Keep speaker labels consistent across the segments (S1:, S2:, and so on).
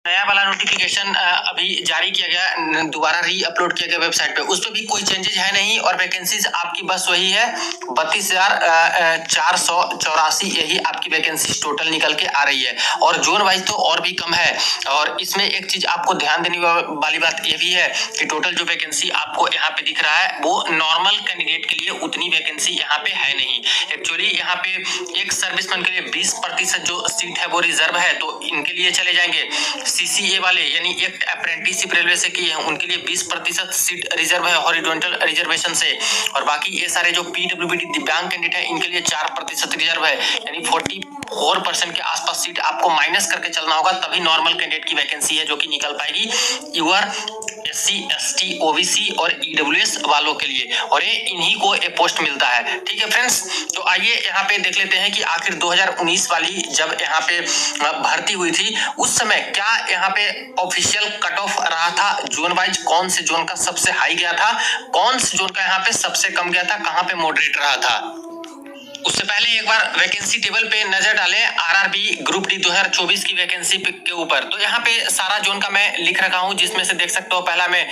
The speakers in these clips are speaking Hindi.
S1: नया वाला नोटिफिकेशन अभी जारी किया गया, दोबारा री अपलोड किया गया वेबसाइट पे। उस पे भी कोई चेंजेज है नहीं और वैकेंसीज आपकी बस वही है 32,484 यही आपकी वैकेंसी टोटल निकल के आ रही है। और जोन वाइज तो और भी कम है। और इसमें एक चीज आपको ध्यान देने वाली बात ये भी है कि टोटल जो वैकेंसी आपको यहाँ पे दिख रहा है वो नॉर्मल कैंडिडेट के लिए उतनी वैकेंसी यहाँ पे है नहीं। एक्चुअली यहाँ पे एक सर्विसमैन के लिए 20% जो सीट है वो रिजर्व है, तो इनके लिए चले जाएंगे। सीसीए वाले यानी एक अप्रेंटिसशिप रेलवे से किए हैं उनके लिए 20% सीट रिजर्व है हॉरिजॉन्टल रिजर्वेशन से। और बाकी ये सारे जो पीडब्ल्यूबीडी दिव्यांग कैंडिडेट है इनके लिए 4% रिजर्व है, यानी 44% के आसपास सीट आपको माइनस करके चलना होगा, तभी नॉर्मल कैंडिडेट की वैकेंसी है जो कि निकल पाएगी यूआर SC ST OBC और EWS वालों के लिए। और ये इन्हीं को ये पोस्ट मिलता है। ठीक है फ्रेंड्स, तो आइए यहाँ पे देख लेते हैं कि आखिर 2019 वाली जब यहाँ पे भर्ती हुई थी उस समय क्या यहाँ पे ऑफिशियल कट ऑफ रहा था, जोन वाइज कौन से जोन का सबसे हाई गया था, कौन से जोन का यहाँ पे सबसे कम गया था, कहाँ पे मॉडरेट रहा था। उससे पहले एक बार वैकेंसी टेबल पे नजर डालें आरआरबी ग्रुप डी 2024 की वैकेंसी के ऊपर। तो यहाँ पे सारा जोन का मैं लिख रखा हूँ, जिसमें से देख सकते हो पहला में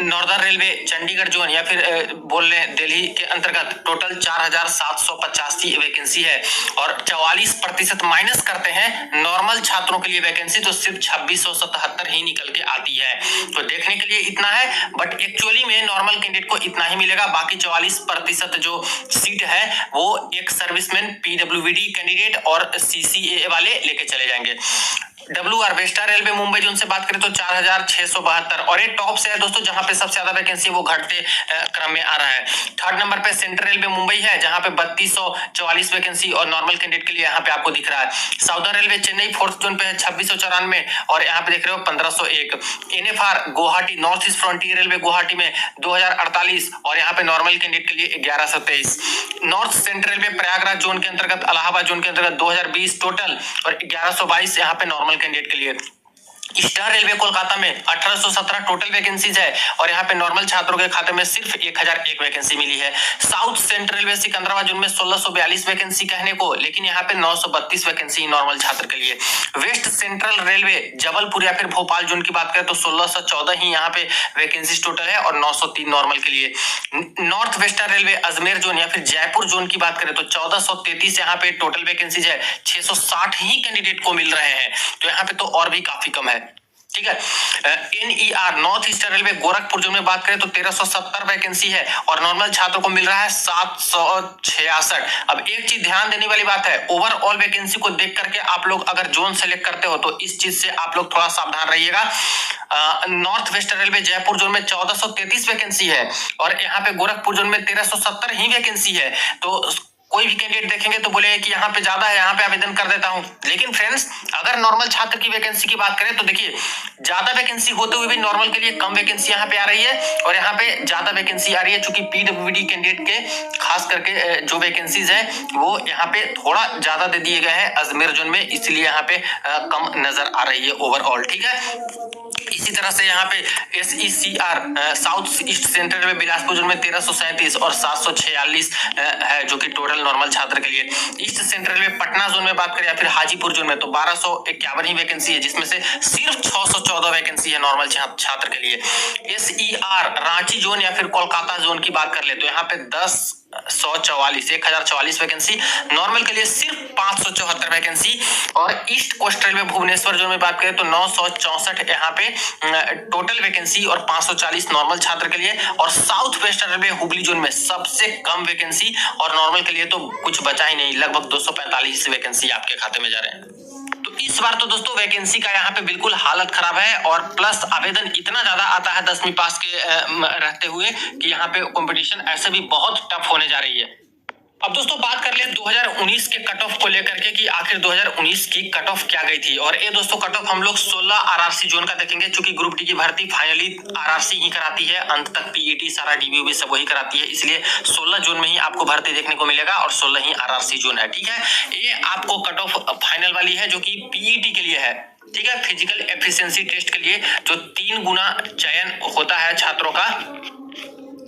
S1: नॉर्दर्न रेलवे चंडीगढ़ जोन या फिर बोल रहे दिल्ली के अंतर्गत टोटल 4,785 वैकेंसी है और 44% माइनस करते हैं नॉर्मल छात्रों के लिए वैकेंसी तो सिर्फ 2677 ही निकल के आती है। तो देखने के लिए इतना है, बट एक्चुअली में नॉर्मल कैंडिडेट को इतना ही मिलेगा। बाकी 44% जो सीट है वो एक सर्विसमैन पीडब्ल्यूबीडी कैंडिडेट और सीसीए वाले लेके चले जाएंगे। WR western railway Mumbai zone से बात करें तो 4,672 और ये टॉप से है दोस्तों, जहां पे सबसे ज्यादा वैकेंसी वो घटते क्रम में आ रहा है। थर्ड नंबर पे सेंट्रल रेलवे मुंबई है जहां पे 3244 वैकेंसी और नॉर्मल कैंडिडेट के लिए यहाँ पे आपको दिख रहा है। Southern railway Chennai fourth zone पे है 2694 और यहाँ पे देख रहे हो 1501। NFR Guwahati north east frontier railway Guwahati में 2048 और यहाँ पे नॉर्मल कैंडिडेट के लिए 1123। North central railway Prayagraj zone के अंतर्गत इलाहाबाद जोन के अंतर्गत 2020 टोटल और 1122 यहाँ पे नॉर्मल कैंडिडेट के लिए। ईस्टर्न रेलवे कोलकाता में 1817 टोटल वैकेंसीज है और यहाँ पे नॉर्मल छात्रों के खाते में सिर्फ 1001 वैकेंसी मिली है। South central railway Secunderabad zone में 1642 वैकेंसी कहने को, लेकिन यहाँ पे 932 वैकेंसी नॉर्मल छात्र के लिए। वेस्ट सेंट्रल रेलवे जबलपुर या फिर भोपाल जोन की बात करें तो 1614 ही यहाँ पे वैकेंसी टोटल है और 903 नॉर्मल के लिए। North western railway Ajmer zone या फिर जयपुर जोन की बात करें तो 1433 यहाँ पे टोटल वैकेंसीज है, 660 ही कैंडिडेट को मिल रहे हैं, तो यहाँ पे तो और भी काफी कम है। ठीक है। NER north eastern railway Gorakhpur zone में बात करें तो 1370 वैकेंसी है और नॉर्मल छात्रों को मिल रहा है 766। अब एक चीज ध्यान देने वाली बात है, ओवरऑल वैकेंसी को देख करके आप लोग अगर जोन सेलेक्ट करते हो तो इस चीज से आप लोग थोड़ा सावधान रहिएगा। North western railway Jaipur zone में 1433 वैकेंसी है और यहाँ पे गोरखपुर जोन में 1370 ही वैकेंसी है। तो कोई भी कैंडिडेट देखेंगे तो बोले कि यहाँ पे ज्यादा है, यहाँ पे आवेदन कर देता हूँ। लेकिन फ्रेंड्स अगर नॉर्मल छात्र की वैकेंसी की बात करें तो देखिए ज्यादा वैकेंसी होते हुए भी नॉर्मल के लिए कम वैकेंसी यहाँ पे आ रही है और यहाँ पे ज्यादा वैकेंसी आ रही है, चूंकि पीडब्ल्यूडी कैंडिडेट के खास करके जो वैकेंसीज है वो यहाँ पे थोड़ा ज्यादा दे दिए गए हैं अजमेर जोन में, इसलिए यहाँ पे कम नजर आ रही है ओवरऑल। ठीक है। इसी तरह से यहाँ पे SECR साउथ ईस्ट सेंट्रल में बिलासपुर जोन में 1337 और 746 है जो कि टोटल नॉर्मल छात्र के लिए। ईस्ट सेंट्रल में पटना जोन में बात करें या फिर हाजीपुर जोन में तो 1251 ही वैकेंसी है, जिसमें से सिर्फ 614 वैकेंसी है नॉर्मल छात्र के लिए। SER रांची जोन या फिर कोलकाता जोन की बात कर ले तो यहाँ पे 1044 वैकेंसी, नॉर्मल के लिए सिर्फ 574 वैकेंसी। और ईस्ट कोस्टल में भुवनेश्वर जोन में बात करें तो 964 यहाँ पे टोटल वैकेंसी और 540 नॉर्मल छात्र के लिए। और south western railway Hubli zone में सबसे कम वैकेंसी और नॉर्मल के लिए तो कुछ बचा ही नहीं, लगभग 245 वैकेंसी आपके खाते में जा रहे हैं। तो इस बार तो दोस्तों वैकेंसी का यहाँ पे बिल्कुल हालत खराब है और प्लस आवेदन इतना ज्यादा आता है 10वीं पास के रहते हुए कि यहाँ पे कंपटीशन ऐसे भी बहुत टफ होने जा रही है। अब दोस्तों बात कर ले 2019 के कट ऑफ को लेकर के कि आखिर 2019 की कट ऑफ क्या गई थी। और ये दोस्तों कट ऑफ हम लोग 16 आरआरसी जोन का देखेंगे, चूंकि ग्रुप डी की भर्ती फाइनली आरआरसी ही कराती है, अंत तक पीईटी सारा डीबीओबी सब वही कराती है, इसलिए 16 जोन में ही आपको भर्ती देखने को मिलेगा और 16 ही आरआरसी जोन है। ठीक है, ये आपको कट ऑफ फाइनल वाली है जो कि पीईटी के लिए है। ठीक है, फिजिकल एफिशिएंसी टेस्ट के लिए जो 3 गुना चयन होता है छात्रों का,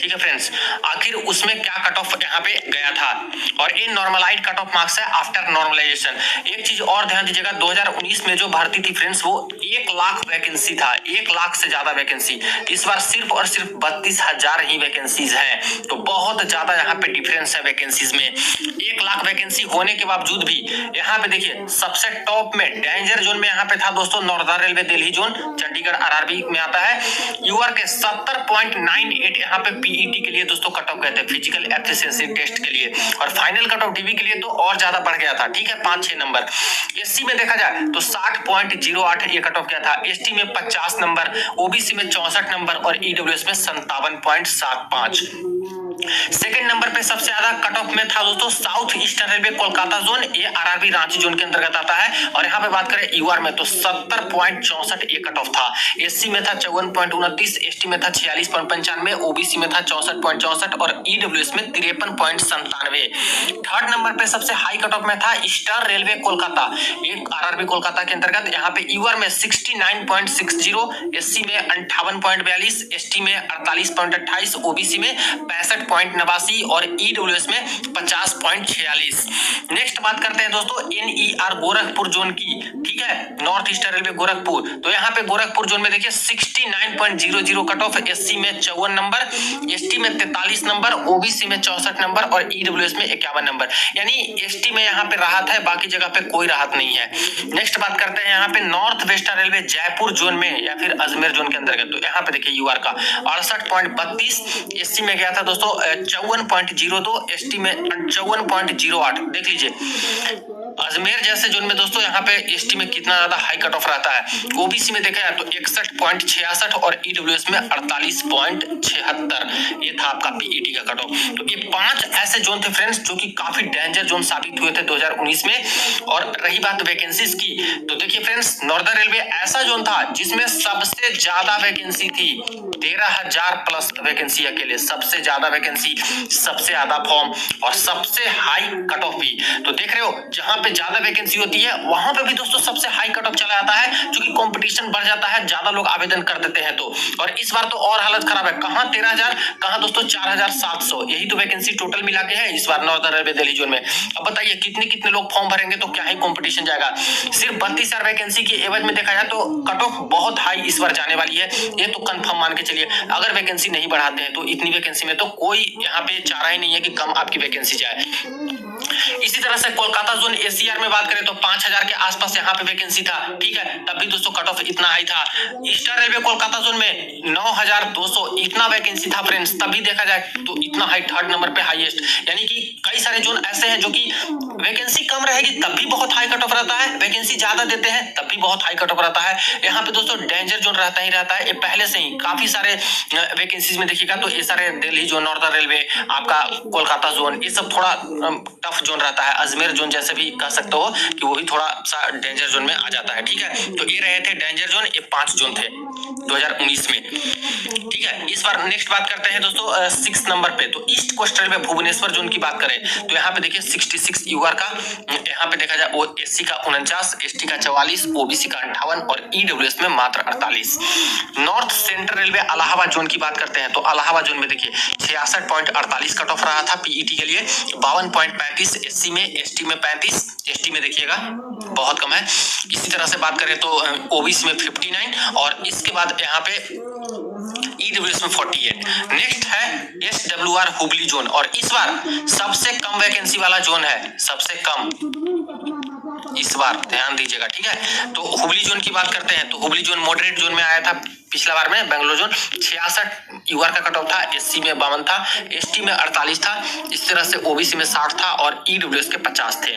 S1: ठीक है फ्रेंड्स, आखिर उसमें क्या कट ऑफ यहाँ पे गया था, और इन नॉर्मलाइज कट ऑफ मार्क्स है आफ्टर नॉर्मलाइजेशन। एक चीज और ध्यान दीजिएगा, 2019 में जो भर्ती थी फ्रेंड्स वो 1 लाख वैकेंसी था, 1 लाख से ज्यादा वैकेंसी। इस बार सिर्फ और सिर्फ 32,000 ही वैकेंसीज हैं, तो बहुत ज्यादा यहाँ पे डिफरेंस है वैकेंसीज में। 1 लाख वैकेंसी होने के बावजूद भी यहाँ पे देखिए सबसे टॉप में डेंजर जोन में यहाँ पे था दोस्तों northern railway Delhi zone, Chandigarh RRB में आता है। यूआर के 70.98 यहाँ पे पीईटी के लिए दोस्तों कट ऑफ गए थे, फिजिकल एफिशिएंसी टेस्ट के लिए, और फाइनल कट ऑफ डीबी के लिए तो और ज्यादा बढ़ गया था, ठीक है, 5-6 नंबर। एससी में देखा जाए तो 60.08 ये कट ऑफ गया था, एसटी में 50 नंबर, ओबीसी में 64 नंबर और ईडब्ल्यूएस में 57.75। सेकंड नंबर पे सबसे ज्यादा कट ऑफ में था दोस्तों south eastern railway Kolkata zone, ये आरआरबी रांची जोन के अंतर्गत आता है, और यहाँ पे बात करें यूआर में तो 70.64 ये कट ऑफ था। एससी में था 54.29, एसटी में था 46.95, ओबीसी में था 64.64 और ईडब्ल्यूएस में 53.97। थर्ड नंबर पे सबसे हाई कट ऑफ में था ईस्टर्न रेलवे कोलकाता, एक आरआरबी कोलकाता के अंतर्गत, यहाँ पे यूआर में 69.60, एससी में 58.42, एसटी में 48.28, ओबीसी में 65.89 और ईडब्ल्यूएस में 50.46। नेक्स्ट बात करते हैं दोस्तों एनईआर गोरखपुर जोन की, ठीक है, नॉर्थ ईस्टर्न रेलवे गोरखपुर, तो यहाँ पे गोरखपुर जोन में देखिए 69.00 कट ऑफ, एससी में 54 नंबर, एसटी में 43 नंबर, ओबीसी में 64 नंबर और ईडब्ल्यूएस में 51 नंबर, यानी एसटी में यहाँ पे राहत है, बाकी जगह पे कोई राहत नहीं है। नेक्स्ट बात करते हैं यहाँ पे north western railway Jaipur zone में या फिर अजमेर जोन के अंतर्गत, तो यहाँ पे देखिए यूआर का 68.32, एससी में गया था दोस्तों 54.02, एसटी में 54.08। देख लीजिए अजमेर जैसे जोन में दोस्तों यहाँ पे एसटी में कितना ज्यादा हाई कट ऑफ रहता है। ओबीसी में देखा जाए तो 61.66 और ईडब्ल्यूएस में 48.76 ये था आपका पीईटी का कट ऑफ। तो ये 5 ऐसे जोन थे फ्रेंड्स जो कि काफी डेंजर जोन साबित हुए थे 2019 में। और रही बात वैकेंसीज की, तो देखिए फ्रेंड्स नॉर्दर्न रेलवे ऐसा जोन था जिसमें सबसे ज्यादा वैकेंसी थी, 13,000 प्लस वैकेंसी अकेले, सबसे ज्यादा वैकेंसी, सबसे ज्यादा फॉर्म और सबसे हाई कट ऑफ भी। तो देख रहे हो जहां पे ज्यादा वैकेंसी होती है वहां पे भी दोस्तों सबसे हाई कट ऑफ चला जाता है, क्योंकि कंपटीशन बढ़ जाता है, ज्यादा लोग आवेदन कर देते हैं। तो और इस बार तो और हालत खराब है, कहां 13,000, कहां दोस्तों 4,700, यही तो वैकेंसी टोटल मिला के है इस बार नॉर्दर्न रेलवे दिल्ली जोन में। अब बताइए कितने कितने लोग फॉर्म भरेंगे तो क्या ही कंपटीशन जाएगा। सिर्फ 32,000 वैकेंसी की एवज में देखा जाए तो कट ऑफ बहुत हाई इस बार जाने वाली है, ये तो कंफर्म मान के चलिए। अगर वैकेंसी नहीं बढ़ाते हैं तो इतनी वैकेंसी में तो कोई यहाँ पे चारा ही नहीं है कि कम आपकी वैकेंसी जाए। इसी तरह से कोलकाता जोन एसीआर में बात करें तो 5,000 के आसपास यहाँ पे वैकेंसी था, ठीक है, तब भी दोस्तों कट ऑफ इतना हाई था। ईस्टर्न रेलवे कोलकाता जोन में 9,200 इतना वैकेंसी था फ्रेंड्स, तभी देखा जाए तो इतना हाई, थर्ड नंबर पे हाईएस्ट। यानी कि कई सारे जोन ऐसे हैं जो कि वैकेंसी कम रहेगी तब भी बहुत हाई कट ऑफ रहता है, वैकेंसी ज्यादा देते हैं तब भी बहुत हाई कट ऑफ रहता है। यहाँ पे दोस्तों डेंजर जोन रहता ही रहता है, ये पहले से ही काफी सारे वैकेंसीज में देखिएगा तो ये सारे दिल्ली जोन, नॉर्दर्न रेलवे, आपका कोलकाता जोन, ये सब थोड़ा टफ जोन रहता है। अजमेर जोन जैसे भी कह सकते हो कि वो भी थोड़ा सा डेंजर जोन में आ जाता है, ठीक है। तो ये रहे थे डेंजर जोन, ये 5 जोन थे 2019 में, ठीक है। इस बार नेक्स्ट बात करते हैं दोस्तों 6 नंबर पे, तो East Coast Railway Bhubaneswar zone की बात करें तो यहाँ पे देखिए 66 यूआर का, यहाँ पे देखा जाए वो एससी का 49, एसटी का 44, ओबीसी का 58 और ईडब्ल्यूएस में मात्र 48। North central railway Allahabad zone की बात करते हैं तो इलाहाबाद जोन में देखिए 66.48 कट ऑफ रहा था पीईटी के लिए, 52.35 एससी में, एसटी में 35, एसटी में देखिएगा बहुत कम है। इसी तरह से बात करें तो ओबीसी में 59 और इसके बाद यहाँ पे ईडब्ल्यूएस में 48। नेक्स्ट है एसडब्ल्यूआर हुबली जोन, और इस बार सबसे कम वैकेंसी वाला जोन है, सबसे कम इस बार ध्यान दीजिएगा, ठीक है। तो हुबली जोन की बात करते हैं तो हुबली जोन मॉडरेट जोन में आया था पिछला बार में। बेंगलोर जोन 66 यूआर का कट ऑफ था, एससी में 52 था, एसटी में 48 था, इस तरह से ओबीसी में 60 था और ईडब्ल्यूएस के 50 थे।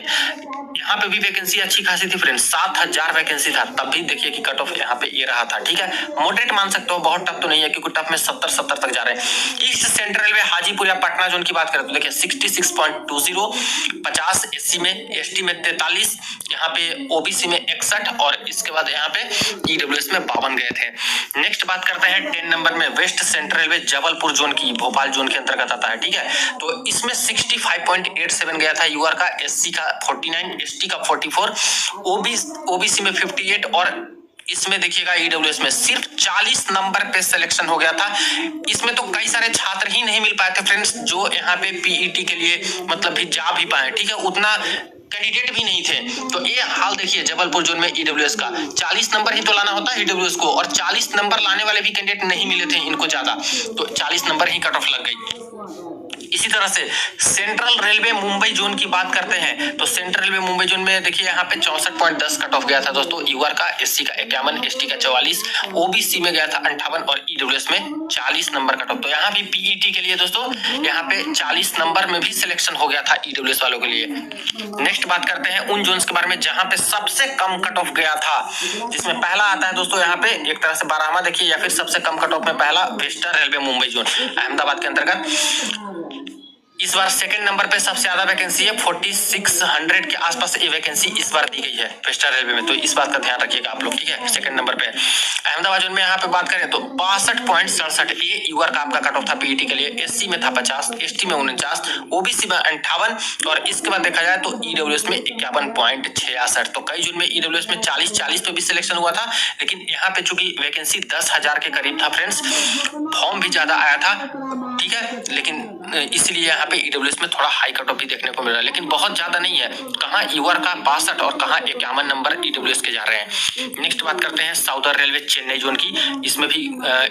S1: यहाँ पे भी वैकेंसी अच्छी खासी थी फ्रेंड्स, 7,000 वैकेंसी था, तब भी देखिए कि कट ऑफ यहाँ पे ये रहा था, ठीक है। मॉडरेट मान सकते हो, बहुत टफ तो नहीं है क्योंकि टफ में 70 तक जा रहे हैं। ईस्ट सेंट्रल रेलवे हाजीपुर या पटना जोन की बात करें तो देखिए 66.20, 50 एससी में, एसटी में 43, यहाँ पे ओबीसी में 61 और इसके बाद यहाँ पे ईडब्ल्यूएस में 52 गए थे। नेक्स्ट बात करते हैं 10 नंबर में West Central Railway Jabalpur zone की, भोपाल जोन के अंतर्गत आता है, ठीक है। तो इसमें 65.87 गया था यूआर का, एससी का 49, एसटी का 44, ओबीसी में 58 और इसमें देखिएगा ईडब्ल्यूएस में सिर्फ 40 नंबर पे सिलेक्शन हो गया था। इसमें तो कई सारे छात्र ही नहीं मिल पाए थे फ्रेंड्स, जो यहाँ पे पीईटी के लिए मतलब भी जा भी पाए, ठीक है, उतना कैंडिडेट भी नहीं थे। तो ये हाल देखिए जबलपुर जोन में ईडब्ल्यूएस का 40 नंबर ही तो लाना होता है ईडब्ल्यूएस को, और 40 नंबर लाने वाले भी कैंडिडेट नहीं मिले थे इनको ज्यादा, तो 40 नंबर ही कट ऑफ लग गई। इसी तरह से सेंट्रल रेलवे मुंबई जोन की बात करते हैं तो सेंट्रल रेलवे मुंबई जोन में देखिए यहाँ पे 64.10 कट ऑफ गया था दोस्तों, यूआर का, एससी का 51, एसटी का 44, ओबीसी में गया था 58 और ईडब्ल्यूएस में 40 नंबर कट ऑफ। तो यहाँ भी पीईटी के लिए दोस्तों यहाँ पे 40 नंबर में भी सिलेक्शन हो गया था ईडब्ल्यूएस वालों के लिए। नेक्स्ट बात करते हैं उन जोन्स के बारे में जहां पे सबसे कम कट ऑफ गया था, जिसमें पहला आता है दोस्तों यहाँ पे एक तरह से 12वां देखिए, या फिर सबसे कम कट ऑफ में पहला western railway Mumbai zone Ahmedabad के अंतर्गत। इस बार सेकंड नंबर पे सबसे ज्यादा वैकेंसी है, 4600 के आसपास ये वैकेंसी इस बार दी गई है वेस्टर्न रेलवे में, तो इस बात का ध्यान रखिएगा आप लोग, ठीक है। सेकंड नंबर पे अहमदाबाद जोन में यहाँ पे बात करें तो 62.67 ये यूआर का आपका कट ऑफ था पीईटी के लिए, एससी में था 50, एसटी में 49, ओबीसी में 58 और इसके बाद देखा जाए तो ईडब्ल्यूएस में 51.66। तो कई जोन में ईडब्ल्यूएस में 40 पे भी सिलेक्शन हुआ था, लेकिन यहाँ पे चूंकि वैकेंसी 10,000 के करीब था फ्रेंड्स, फॉर्म भी ज्यादा आया था, ठीक है, लेकिन इसलिए यहाँ पे ईडब्ल्यूएस में थोड़ा हाई कट ऑफ भी देखने को मिल रहा है, लेकिन बहुत ज्यादा नहीं है, कहाँ यूआर का 62 और कहाँ 51 नंबर ईडब्ल्यूएस के जा रहे हैं। नेक्स्ट बात करते हैं साउदर्न रेलवे चेन्नई जोन की, इसमें भी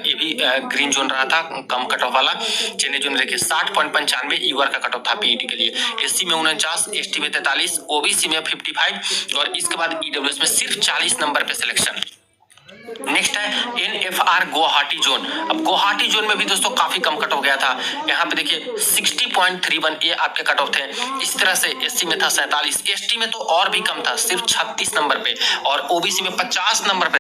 S1: ये भी ग्रीन जोन रहा था, कम कट ऑफ वाला। चेन्नई जोन देखिए 60.95 यूआर का कट ऑफ था पीईटी के लिए, एससी में 49, एसटी में 43, ओबीसी में 55 और इसके बाद ईडब्ल्यूएस में सिर्फ 40 नंबर पे सिलेक्शन। नेक्स्ट है एनएफआर गुवाहाटी जोन। अब गुवाहाटी जोन में भी दोस्तों काफी कम कट हो गया था, यहाँ पे देखिए 60.31 ये आपके कट ऑफ थे। इस तरह से एससी में था 47, एसटी में तो और भी कम था, सिर्फ 36 नंबर पे और ओबीसी में 50 नंबर पे